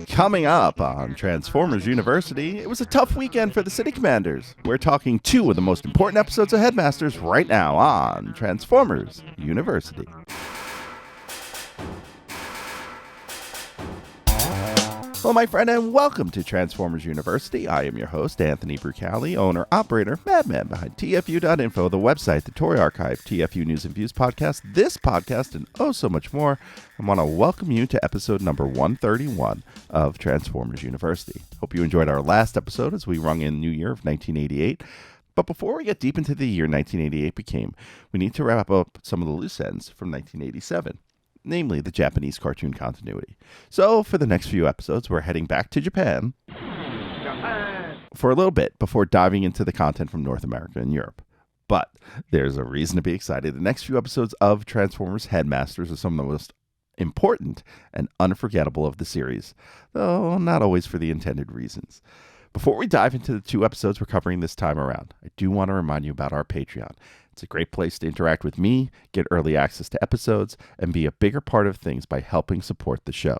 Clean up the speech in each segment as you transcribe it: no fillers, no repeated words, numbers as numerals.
Coming up on Transformers University, it was a tough weekend for the City Commanders. We're talking two of the most important episodes of Headmasters right now on Transformers University. Hello, my friend, and welcome to Transformers University. I am your host, Anthony Brucali, owner, operator, madman behind TFU.INFO, the website, the Toy Archive, TFU News and Views podcast, this podcast, and oh so much more. I want to welcome you to episode number 131 of Transformers University. Hope you enjoyed our last episode as we rung in New Year of 1988. But before we get deep into the year 1988 became, we need to wrap up some of the loose ends from 1987. Namely the Japanese cartoon continuity. So for the next few episodes, we're heading back to Japan for a little bit before diving into the content from North America and Europe. But there's a reason to be excited. The next few episodes of Transformers Headmasters are some of the most important and unforgettable of the series, though not always for the intended reasons. Before we dive into the two episodes we're covering this time around, I do want to remind you about our Patreon. It's a great place to interact with me, get early access to episodes, and be a bigger part of things by helping support the show.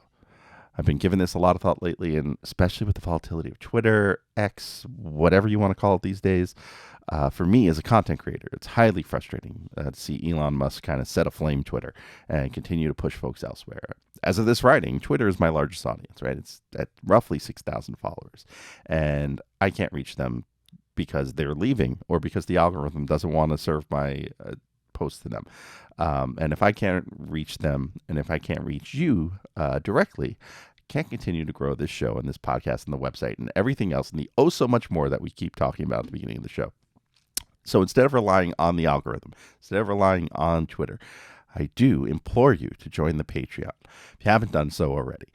I've been giving this a lot of thought lately, and especially with the volatility of Twitter, X, whatever you want to call it these days. For me as a content creator, it's highly frustrating to see Elon Musk kind of set aflame Twitter and continue to push folks elsewhere. As of this writing, Twitter is my largest audience, right? It's at roughly 6,000 followers, and I can't reach them because they're leaving or because the algorithm doesn't want to serve my posts to them. And if I can't reach them and if I can't reach you directly, I can't continue to grow this show and this podcast and the website and everything else and the oh so much more that we keep talking about at the beginning of the show. So instead of relying on the algorithm, instead of relying on Twitter, I do implore you to join the Patreon if you haven't done so already.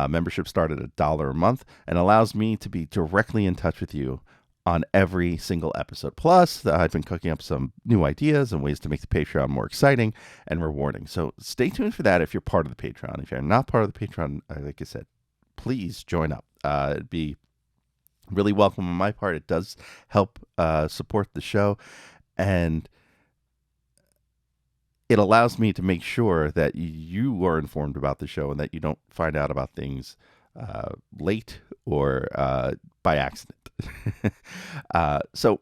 Membership started at $1 a month and allows me to be directly in touch with you on every single episode. Plus, I've been cooking up some new ideas and ways to make the Patreon more exciting and rewarding. So stay tuned for that if you're part of the Patreon. If you're not part of the Patreon, like I said, please join up. It'd be really welcome on my part. It does help support the show, and it allows me to make sure that you are informed about the show and that you don't find out about things late or by accident. So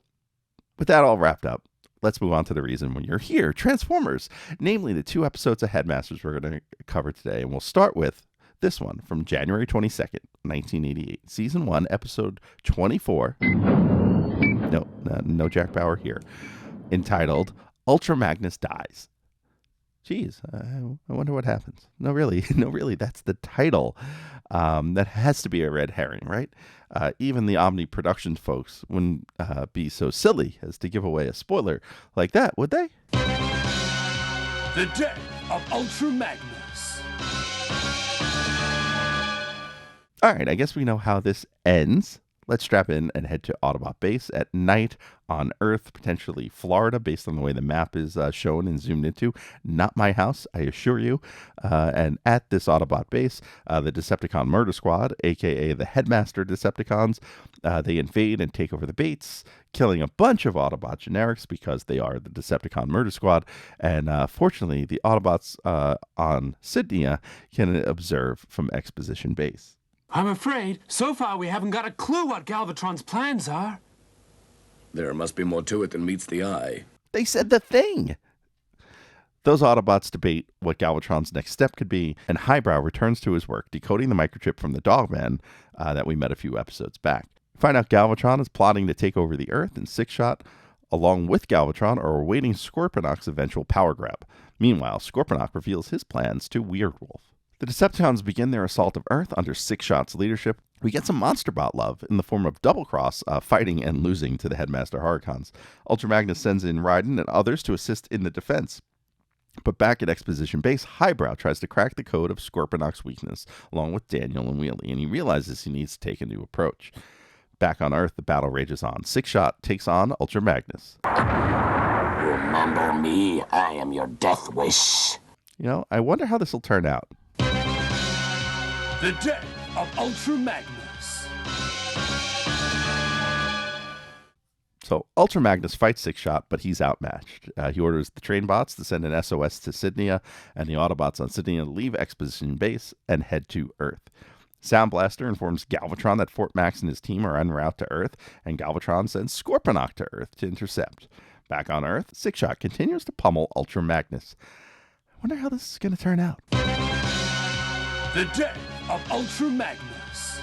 with that all wrapped up, let's move on to the reason when you're here, Transformers, namely the two episodes of Headmasters we're going to cover today. And we'll start with this one from January 22nd, 1988, Season 1, Episode 24. No Jack Bauer here. Entitled, Ultra Magnus Dies. Geez, I wonder what happens. No, really, that's the title. That has to be a red herring, right? Even the Omni Productions folks wouldn't be so silly as to give away a spoiler like that, would they? The death of Ultra Magnus. All right, I guess we know how this ends. Let's strap in and head to Autobot Base at night on Earth, potentially Florida, based on the way the map is shown and zoomed into. Not my house, I assure you. And at this Autobot Base, the Decepticon Murder Squad, a.k.a. the Headmaster Decepticons, they invade and take over the base, killing a bunch of Autobot generics because they are the Decepticon Murder Squad. And fortunately, the Autobots on Sydney can observe from Exposition Base. I'm afraid, so far we haven't got a clue what Galvatron's plans are. There must be more to it than meets the eye. They said the thing! Those Autobots debate what Galvatron's next step could be, and Highbrow returns to his work decoding the microchip from the Dogman that we met a few episodes back. Find out Galvatron is plotting to take over the Earth, and Six-Shot, along with Galvatron, are awaiting Scorponok's eventual power grab. Meanwhile, Scorponok reveals his plans to Weirdwolf. The Decepticons begin their assault of Earth under Six-Shot's leadership. We get some Monsterbot love in the form of Double Cross fighting and losing to the Headmaster Horicons. Ultra Magnus sends in Raiden and others to assist in the defense. But back at Exposition Base, Highbrow tries to crack the code of Scorponok's weakness, along with Daniel and Wheelie, and he realizes he needs to take a new approach. Back on Earth, the battle rages on. Six-Shot takes on Ultra Magnus. Remember me, I am your death wish. You know, I wonder how this will turn out. The death of Ultra Magnus. So Ultra Magnus fights Six-Shot, but he's outmatched. He orders the train bots to send an SOS to Sydney and the Autobots on Sydney to leave Exposition Base and head to Earth. Sound Blaster informs Galvatron that Fort Max and his team are en route to Earth, and Galvatron sends Scorponok to Earth to intercept. Back on Earth, Six Shot continues to pummel Ultra Magnus. I wonder how this is going to turn out. The death of Ultra Magnus.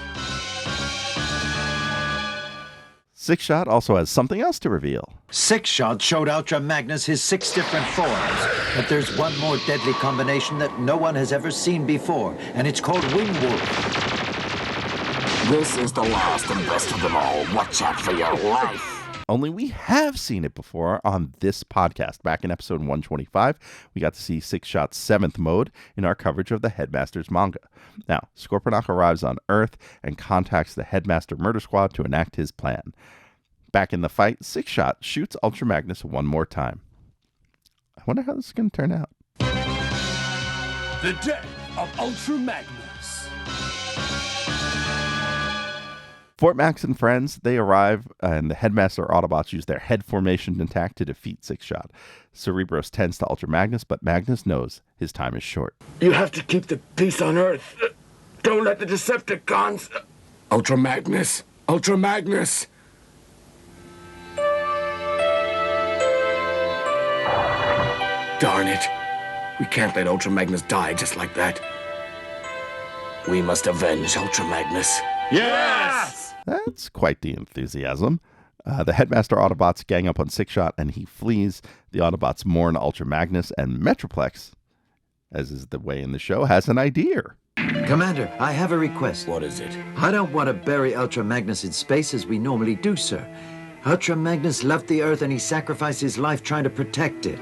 Six Shot also has something else to reveal. Six Shot showed Ultra Magnus his 6 different forms, but there's one more deadly combination that no one has ever seen before, and it's called Wing Wolf. This is the last and best of them all. Watch out for your life. Only we have seen it before on this podcast. Back in episode 125, we got to see Six Shot's 7th mode in our coverage of the Headmasters manga. Now, Scorponok arrives on Earth and contacts the Headmaster Murder Squad to enact his plan. Back in the fight, Six Shot shoots Ultra Magnus one more time. I wonder how this is going to turn out. The death of Ultra Magnus. Fort Max and friends, they arrive, and the Headmaster Autobots use their head formation attack to defeat Six Shot. Cerebros tends to Ultra Magnus, but Magnus knows his time is short. You have to keep the peace on Earth. Don't let the Decepticons... Ultra Magnus! Ultra Magnus! Darn it. We can't let Ultra Magnus die just like that. We must avenge Ultra Magnus. Yes! That's quite the enthusiasm. The Headmaster Autobots gang up on Six Shot, and he flees. The Autobots mourn Ultra Magnus, and Metroplex, as is the way in the show, has an idea. Commander, I have a request. What is it? I don't want to bury Ultra Magnus in space as we normally do, sir. Ultra Magnus loved the Earth and he sacrificed his life trying to protect it.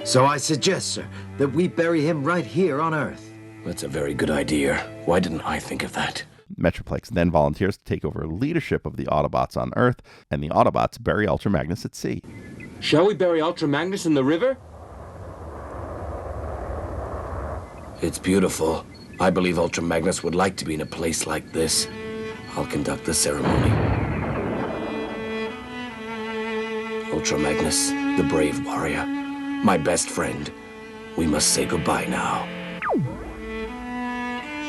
So I suggest, sir, that we bury him right here on Earth. That's a very good idea. Why didn't I think of that? Metroplex then volunteers to take over leadership of the Autobots on Earth, and the Autobots bury Ultra Magnus at sea. Shall we bury Ultra Magnus in the river? It's beautiful. I believe Ultra Magnus would like to be in a place like this. I'll conduct the ceremony. Ultra Magnus, the brave warrior, my best friend, we must say goodbye now.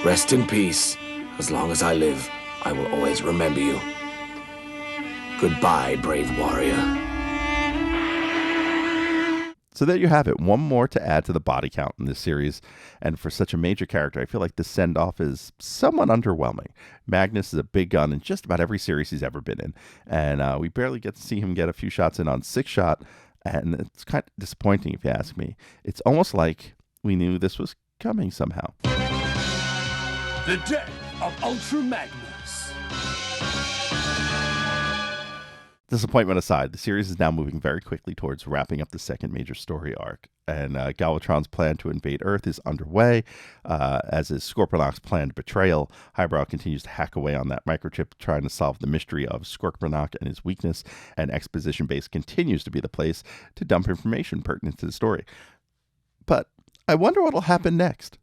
Rest in peace. As long as I live, I will always remember you. Goodbye, brave warrior. So there you have it. One more to add to the body count in this series. And for such a major character, I feel like the send-off is somewhat underwhelming. Magnus is a big gun in just about every series he's ever been in. And we barely get to see him get a few shots in on Six Shot. And it's kind of disappointing if you ask me. It's almost like we knew this was coming somehow. The death of Ultra Magnus. Disappointment aside, the series is now moving very quickly towards wrapping up the second major story arc. And Galvatron's plan to invade Earth is underway, as is Scorponok's planned betrayal. Highbrow continues to hack away on that microchip, trying to solve the mystery of Scorponok and his weakness, and Exposition Base continues to be the place to dump information pertinent to the story. But I wonder what will happen next.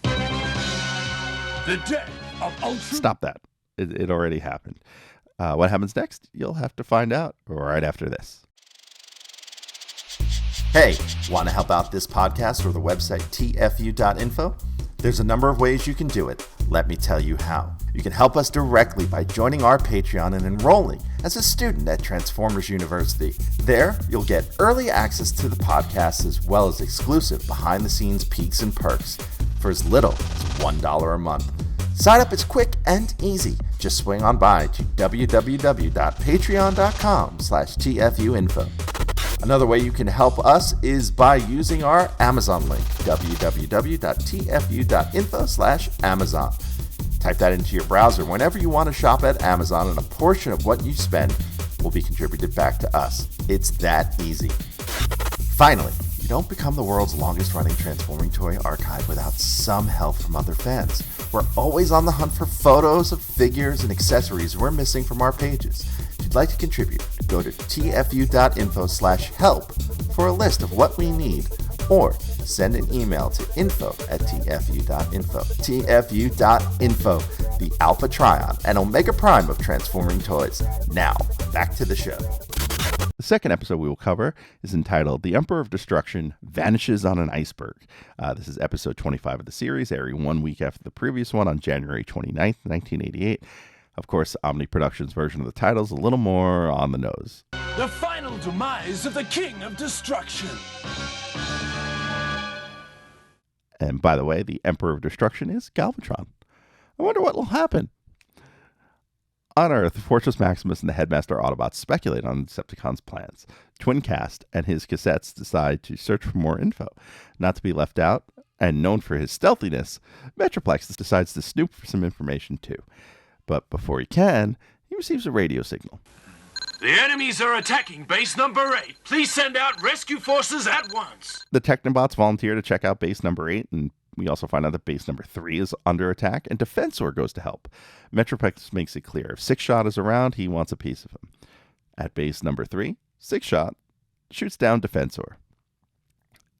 The death of Ultra... Stop that. It already happened. What happens next? You'll have to find out right after this. Hey, want to help out this podcast or the website TFU.INFO? There's a number of ways you can do it. Let me tell you how. You can help us directly by joining our Patreon and enrolling as a student at Transformers University. There, you'll get early access to the podcast as well as exclusive behind-the-scenes peeks and perks for as little as $1 a month. Sign up is quick and easy. Just swing on by to www.patreon.com/TFU.INFO. Another way you can help us is by using our Amazon link, www.tfu.info/Amazon. Type that into your browser whenever you want to shop at Amazon, and a portion of what you spend will be contributed back to us. It's that easy. Finally, you don't become the world's longest running transforming toy archive without some help from other fans. We're always on the hunt for photos of figures and accessories we're missing from our pages. If you'd like to contribute, go to tfu.info/help for a list of what we need, or send an email to info@tfu.info. tfu.info, the Alpha Trion and Omega Prime of transforming toys. Now, back to the show. The second episode we will cover is entitled The Emperor of Destruction Vanishes on an Iceberg. This is episode 25 of the series, airing 1 week after the previous one on January 29th, 1988. Of course, Omni Productions' version of the title is a little more on the nose. The final demise of the King of Destruction. And by the way, the Emperor of Destruction is Galvatron. I wonder what will happen. On Earth, Fortress Maximus and the Headmaster Autobots speculate on Decepticon's plans. Twincast and his cassettes decide to search for more info. Not to be left out, and known for his stealthiness, Metroplex decides to snoop for some information too. But before he can, he receives a radio signal. The enemies are attacking base number 8. Please send out rescue forces at once. The Technobots volunteer to check out base number 8, and we also find out that base number 3 is under attack, and Defensor goes to help. Metroplex makes it clear if Six-Shot is around, he wants a piece of him. At base number 3, Six-Shot shoots down Defensor.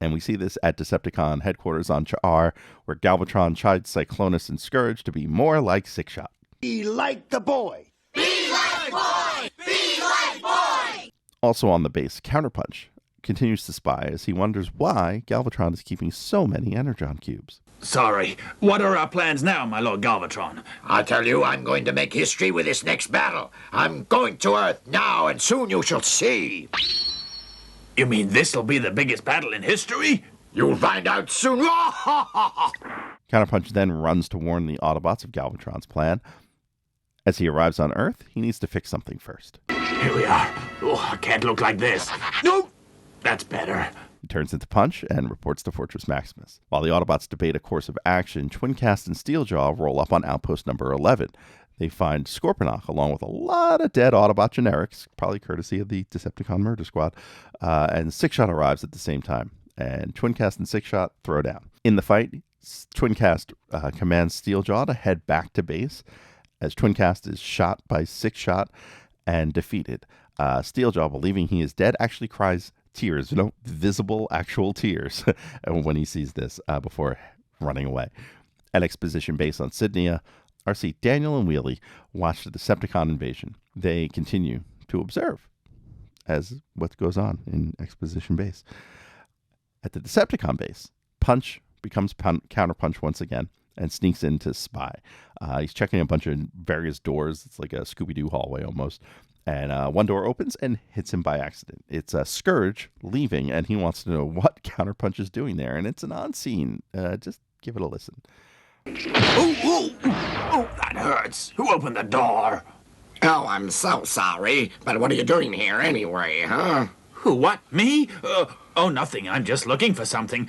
And we see this at Decepticon headquarters on Cha'ar, where Galvatron chides Cyclonus and Scourge to be more like Six-Shot. Be like the boy. Be like boy! Be like boy! Also on the base, Counterpunch continues to spy as he wonders why Galvatron is keeping so many Energon cubes. Sorry. What are our plans now, my Lord Galvatron? I tell you, I'm going to make history with this next battle. I'm going to Earth now, and soon you shall see. You mean this'll be the biggest battle in history? You'll find out soon. Counterpunch then runs to warn the Autobots of Galvatron's plan. As he arrives on Earth, he needs to fix something first. Here we are. Oh, I can't look like this. No! That's better. He turns into Punch and reports to Fortress Maximus. While the Autobots debate a course of action, Twincast and Steeljaw roll up on outpost number 11. They find Scorponok along with a lot of dead Autobot generics, probably courtesy of the Decepticon Murder Squad, and Six-Shot arrives at the same time, and Twincast and Six-Shot throw down. In the fight, Twincast commands Steeljaw to head back to base, as Twincast is shot by Six-Shot and defeated. Steeljaw, believing he is dead, actually cries tears, visible actual tears when he sees this before running away. At Exposition Base on Sydney, RC Daniel and Wheelie watch the Decepticon invasion. They continue to observe as what goes on in Exposition Base. At the Decepticon base, Punch becomes Counterpunch once again and sneaks in to spy. He's checking a bunch of various doors. It's like a Scooby-Doo hallway almost. And one door opens and hits him by accident. It's a Scourge leaving, and he wants to know what Counterpunch is doing there. And it's an on scene. Just give it a listen. Oh, that hurts. Who opened the door? Oh, I'm so sorry. But what are you doing here anyway, huh? Who, what, me? Oh, nothing. I'm just looking for something.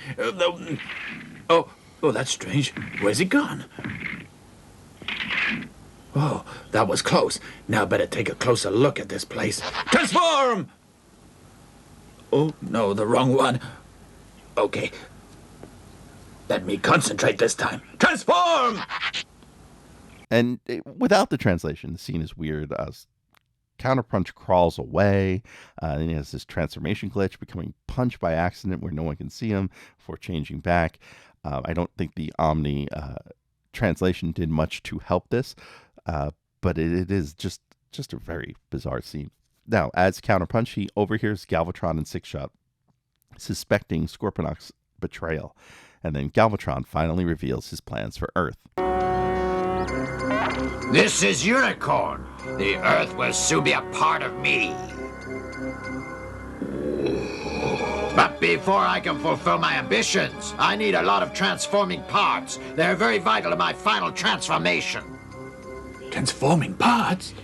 Oh, that's strange. Where's it gone? Oh, that was close. Now better take a closer look at this place. Transform! Oh, no, the wrong one. Okay. Let me concentrate this time. Transform! And without the translation, the scene is weird. Counterpunch crawls away. Then he has this transformation glitch, becoming Punch by accident where no one can see him before changing back. I don't think the Omni translation did much to help this. But it is just a very bizarre scene. Now, as Counterpunch, he overhears Galvatron and Six-Shot suspecting Scorponok's betrayal. And then Galvatron finally reveals his plans for Earth. This is Unicorn. The Earth will soon be a part of me. But before I can fulfill my ambitions, I need a lot of transforming parts. They're very vital to my final transformation. Transforming parts?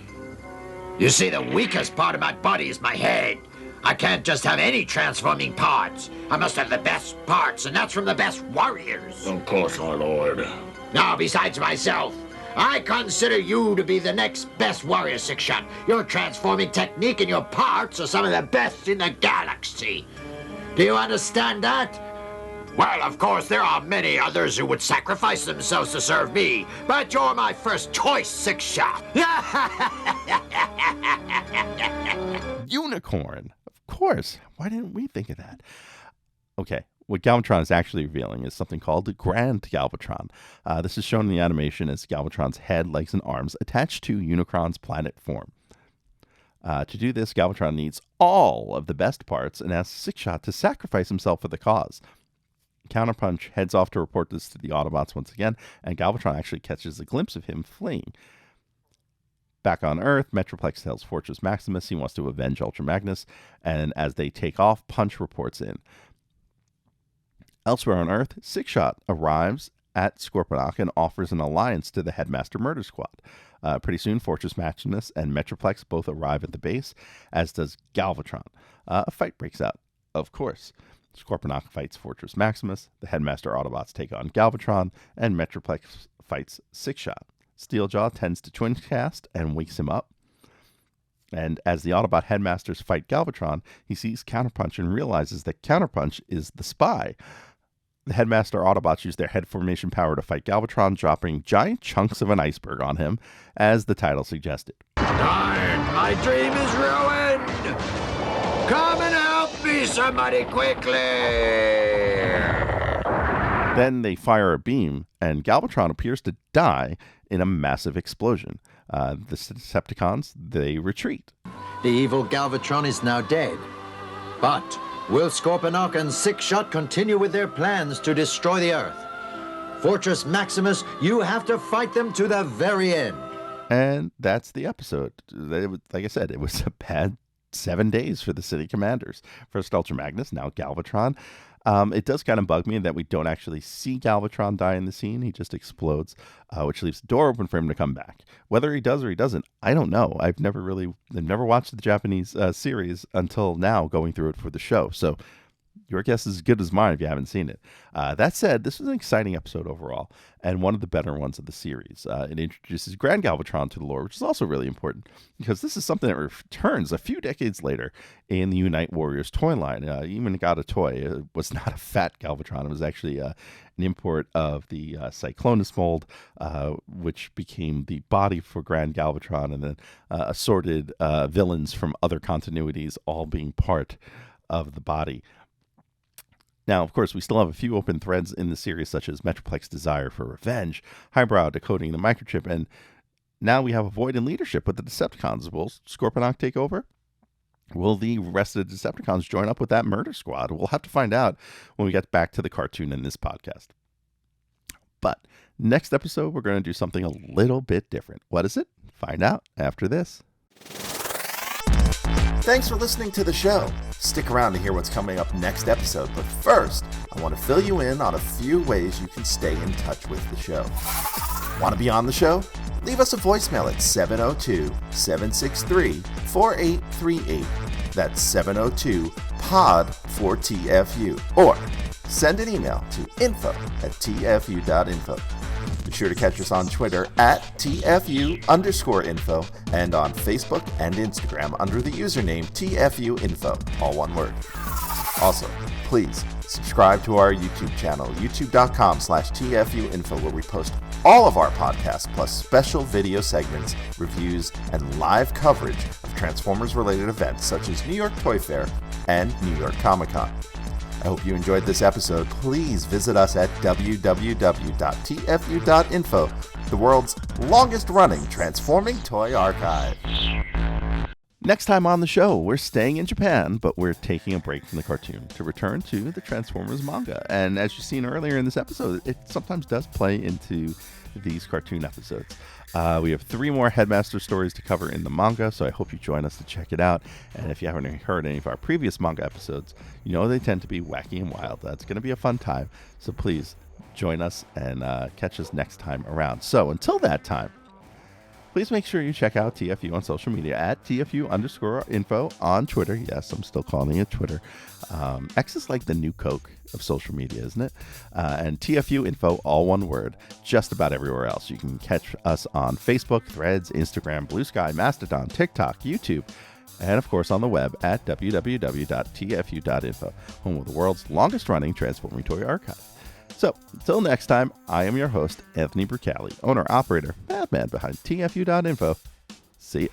You see, the weakest part of my body is my head. I can't just have any transforming parts. I must have the best parts, and that's from the best warriors. Of course, my lord. Now, besides myself, I consider you to be the next best warrior, Six-Shot. Your transforming technique and your parts are some of the best in the galaxy. Do you understand that? Well, of course, there are many others who would sacrifice themselves to serve me, but you're my first choice, Six-Shot. Unicorn! Of course. Why didn't we think of that? Okay, what Galvatron is actually revealing is something called the Grand Galvatron. This is shown in the animation as Galvatron's head, legs, and arms attached to Unicron's planet form. To do this, Galvatron needs all of the best parts and asks Six-Shot to sacrifice himself for the cause. Counterpunch heads off to report this to the Autobots once again, and Galvatron actually catches a glimpse of him fleeing. Back on Earth, Metroplex tells Fortress Maximus he wants to avenge Ultra Magnus, and as they take off, Punch reports in. Elsewhere on Earth, Six-Shot arrives at Scorponok and offers an alliance to the Headmaster Murder Squad. Pretty soon, Fortress Maximus and Metroplex both arrive at the base, as does Galvatron. A fight breaks out, of course. Scorponok fights Fortress Maximus, the Headmaster Autobots take on Galvatron, and Metroplex fights Six-Shot. Steeljaw tends to twin cast and wakes him up. And as the Autobot Headmasters fight Galvatron, he sees Counterpunch and realizes that Counterpunch is the spy. The Headmaster Autobots use their head formation power to fight Galvatron, dropping giant chunks of an iceberg on him, as the title suggested. Darn, my dream is ruined! Come and help me, somebody, quickly! Then they fire a beam, and Galvatron appears to die in a massive explosion. The Decepticons, they retreat. The evil Galvatron is now dead. But will Scorponok and Six-Shot continue with their plans to destroy the Earth? Fortress Maximus, you have to fight them to the very end. And that's the episode. Like I said, it was a bad 7 days for the city commanders. First Ultra Magnus, now Galvatron. It does kind of bug me that we don't actually see Galvatron die in the scene. He just explodes, which leaves the door open for him to come back. Whether he does or he doesn't, I don't know. I've never watched the Japanese series until now, going through it for the show. So your guess is as good as mine if you haven't seen it. That said, this was an exciting episode overall, and one of the better ones of the series. It introduces Grand Galvatron to the lore, which is also really important, because this is something that returns a few decades later in the Unite Warriors toy line. Even got a toy. It was not a fat Galvatron. It was actually an import of the Cyclonus mold, which became the body for Grand Galvatron, and then assorted villains from other continuities all being part of the body. Now, of course, we still have a few open threads in the series, such as Metroplex's desire for revenge, Highbrow decoding the microchip, and now we have a void in leadership with the Decepticons. Will Scorponok take over? Will the rest of the Decepticons join up with that murder squad? We'll have to find out when we get back to the cartoon in this podcast. But next episode, we're going to do something a little bit different. What is it? Find out after this. Thanks for listening to the show. Stick around to hear what's coming up next episode, but first, I want to fill you in on a few ways you can stay in touch with the show. Want to be on the show? Leave us a voicemail at 702-763-4838. That's 702-POD-4TFU. Or send an email to info@tfu.info. Be sure to catch us on Twitter at TFU_info and on Facebook and Instagram under the username TFU.INFO, all one word. Also, please subscribe to our YouTube channel, youtube.com/TFU.INFO, where we post all of our podcasts plus special video segments, reviews, and live coverage of Transformers-related events such as New York Toy Fair and New York Comic-Con. I hope you enjoyed this episode. Please visit us at www.tfu.info, the world's longest-running transforming toy archive. Next time on the show, we're staying in Japan, but we're taking a break from the cartoon to return to the Transformers manga. And as you've seen earlier in this episode, it sometimes does play into these cartoon episodes. We have 3 more Headmaster stories to cover in the manga, so I hope you join us to check it out. And if you haven't heard any of our previous manga episodes, you know they tend to be wacky and wild. That's going to be a fun time, so please join us and catch us next time around. So until that time, please make sure you check out TFU on social media at TFU_info on Twitter. Yes, I'm still calling it Twitter. X is like the new Coke of social media, isn't it? And TFU info, all one word, just about everywhere else. You can catch us on Facebook, Threads, Instagram, Blue Sky, Mastodon, TikTok, YouTube, and of course on the web at www.tfu.info, home of the world's longest running Transforming Toy archive. So, until next time, I am your host, Anthony Brucali, owner-operator, madman behind TFU.info. See ya.